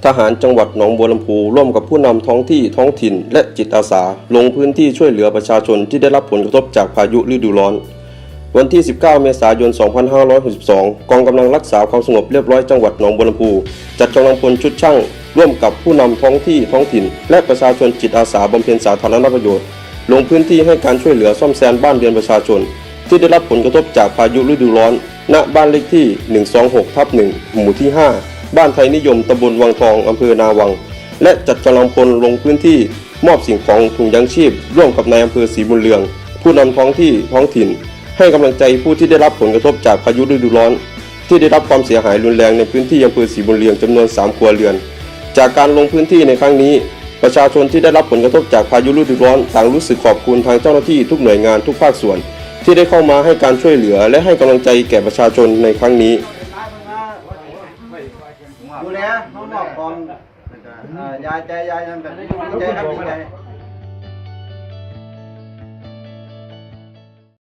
ทหารจังหวัดหนองบัวลำพูร่วมกับผู้นำท้องที่ท้องถิ่นและจิตอาสาลงพื้นที่ช่วยเหลือประชาชนที่ได้รับผลกระทบจากพายุฤดูร้อนวันที่ 19 เมษายน 2562 กองกำลังรักษาความสงบเรียบร้อยจังหวัดหนองบัวลำพูจัดกำลังพลชุดช่างร่วมกับผู้นำท้องที่ท้องถิ่นและประชาชนจิตอาสาบำเพ็ญสาธารณประโยชน์ลงพื้นที่ให้การช่วยเหลือซ่อมแซมบ้านเรือนประชาชนที่ได้รับผลกระทบจากพายุฤดูร้อนณบ้านเลขที่ 126/1 หมู่ที่ 5 บ้านไทยนิยมตำบลวังทองอำเภอนาวังและจัดกำลังพลลงพื้นที่มอบสิ่งของถุงยังชีพร่วมกับนายอำเภอศรีบุญเรืองผู้นำท้องที่ท้องถิ่นให้กำลังใจผู้ที่ได้รับผลกระทบจากพายุฤดูร้อนที่ได้รับความเสียหายรุนแรงในพื้นที่อำเภอศรีบุญเรืองจำนวน3 ครัวเรือนจากการลงพื้นที่ในครั้งนี้ประชาชนที่ได้รับผลกระทบจากพายุฤดูร้อนต่างรู้สึกขอบคุณทางเจ้าหน้าที่ทุกหน่วยงานทุกภาคส่วนที่ได้เข้ามาให้การช่วยเหลือและให้กำลังใจแก่ประชาชนในครั้งนี้ดูแลน้องๆของยายใจยายนั่นกันดีใจครับดีใจ